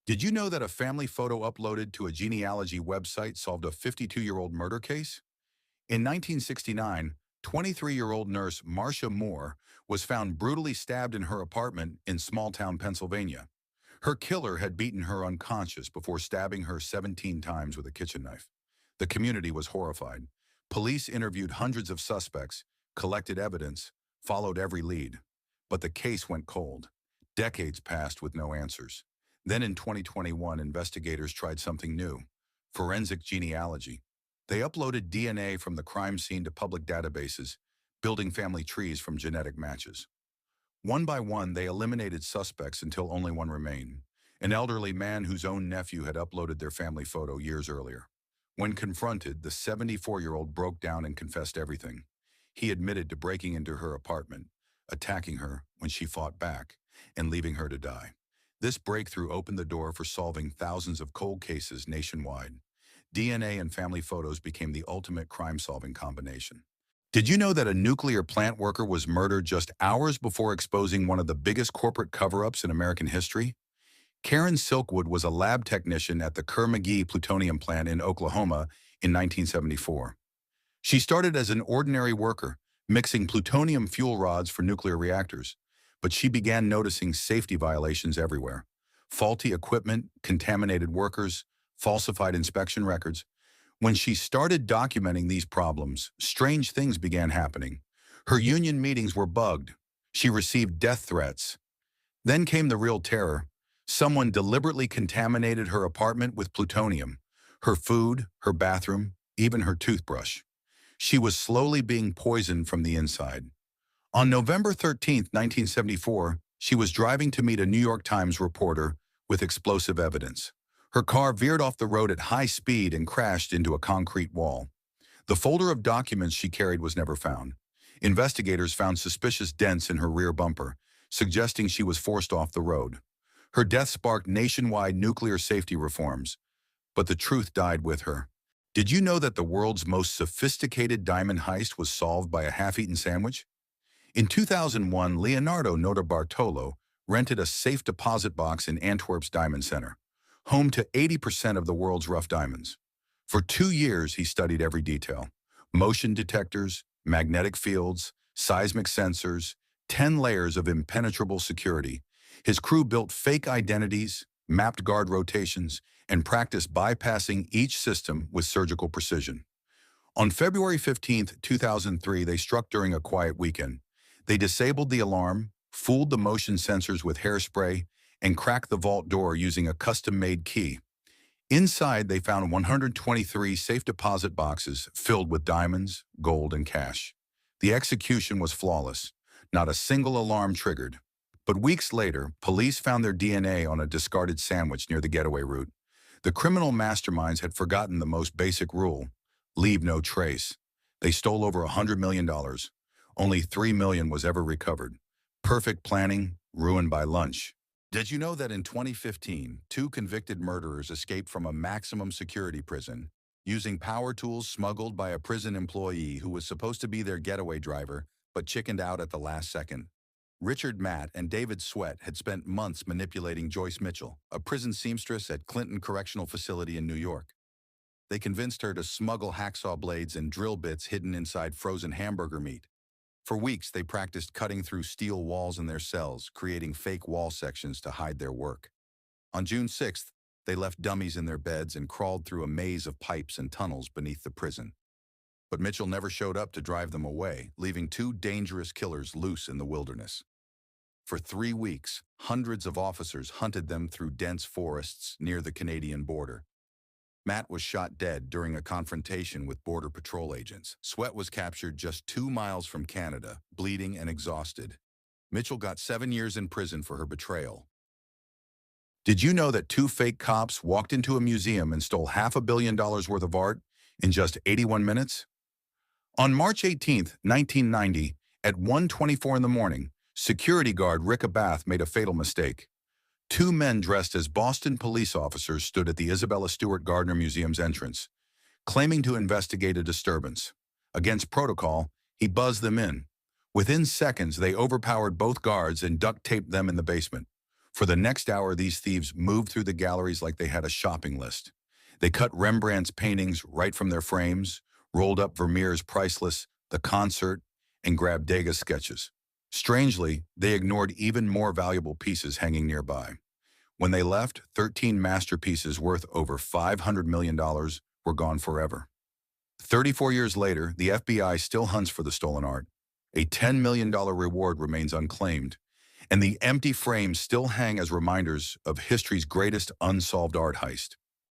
Did you know that a family photo uploaded to a genealogy website solved a 52-year-old murder case? In 1969, 23-year-old nurse Marcia Moore was found brutally stabbed in her apartment in small-town Pennsylvania. Her killer had beaten her unconscious before stabbing her 17 times with a kitchen knife. The community was horrified. Police interviewed hundreds of suspects, collected evidence, followed every lead. But the case went cold. Decades passed with no answers. Then in 2021, investigators tried something new: forensic genealogy. They uploaded DNA from the crime scene to public databases, building family trees from genetic matches. One by one, they eliminated suspects until only one remained: an elderly man whose own nephew had uploaded their family photo years earlier. When confronted, the 74-year-old broke down and confessed everything. He admitted to breaking into her apartment, attacking her when she fought back, and leaving her to die. This breakthrough opened the door for solving thousands of cold cases nationwide. DNA and family photos became the ultimate crime-solving combination. Did you know that a nuclear plant worker was murdered just hours before exposing one of the biggest corporate cover-ups in American history? Karen Silkwood was a lab technician at the Kerr-McGee plutonium plant in Oklahoma in 1974. She started as an ordinary worker, mixing plutonium fuel rods for nuclear reactors, but she began noticing safety violations everywhere: faulty equipment, contaminated workers, falsified inspection records. When she started documenting these problems, strange things began happening. Her union meetings were bugged. She received death threats. Then came the real terror. Someone deliberately contaminated her apartment with plutonium: her food, her bathroom, even her toothbrush. She was slowly being poisoned from the inside. On November 13th, 1974, she was driving to meet a New York Times reporter with explosive evidence. Her car veered off the road at high speed and crashed into a concrete wall. The folder of documents she carried was never found. Investigators found suspicious dents in her rear bumper, suggesting she was forced off the road. Her death sparked nationwide nuclear safety reforms, but the truth died with her. Did you know that the world's most sophisticated diamond heist was solved by a half-eaten sandwich? In 2001, Leonardo Notarbartolo rented a safe deposit box in Antwerp's Diamond Center, home to 80% of the world's rough diamonds. For 2 years, he studied every detail: motion detectors, magnetic fields, seismic sensors, 10 layers of impenetrable security. His crew built fake identities, mapped guard rotations, and practiced bypassing each system with surgical precision. On February 15th, 2003, they struck during a quiet weekend. They disabled the alarm, fooled the motion sensors with hairspray, and cracked the vault door using a custom-made key. Inside, they found 123 safe deposit boxes filled with diamonds, gold, and cash. The execution was flawless. Not a single alarm triggered. But weeks later, police found their DNA on a discarded sandwich near the getaway route. The criminal masterminds had forgotten the most basic rule: leave no trace. They stole over $100 million. Only $3 million was ever recovered. Perfect planning, ruined by lunch. Did you know that in 2015, two convicted murderers escaped from a maximum security prison using power tools smuggled by a prison employee who was supposed to be their getaway driver but chickened out at the last second? Richard Matt and David Sweat had spent months manipulating Joyce Mitchell, a prison seamstress at Clinton Correctional Facility in New York. They convinced her to smuggle hacksaw blades and drill bits hidden inside frozen hamburger meat. For weeks, they practiced cutting through steel walls in their cells, creating fake wall sections to hide their work. On June 6th, they left dummies in their beds and crawled through a maze of pipes and tunnels beneath the prison. But Mitchell never showed up to drive them away, leaving two dangerous killers loose in the wilderness. For 3 weeks, hundreds of officers hunted them through dense forests near the Canadian border. Matt was shot dead during a confrontation with Border Patrol agents. Sweat was captured just 2 miles from Canada, bleeding and exhausted. Mitchell got 7 years in prison for her betrayal. Did you know that two fake cops walked into a museum and stole $500 million worth of art in just 81 minutes? On March 18th, 1990, at 1:24 in the morning, security guard Rick Abath made a fatal mistake. Two men dressed as Boston police officers stood at the Isabella Stewart Gardner Museum's entrance, claiming to investigate a disturbance. Against protocol, he buzzed them in. Within seconds, they overpowered both guards and duct taped them in the basement. For the next hour, these thieves moved through the galleries like they had a shopping list. They cut Rembrandt's paintings right from their frames, rolled up Vermeer's priceless The Concert, and grabbed Degas' sketches. Strangely, they ignored even more valuable pieces hanging nearby. When they left, 13 masterpieces worth over $500 million were gone forever. 34 years later, the FBI still hunts for the stolen art. A $10 million reward remains unclaimed, and the empty frames still hang as reminders of history's greatest unsolved art heist.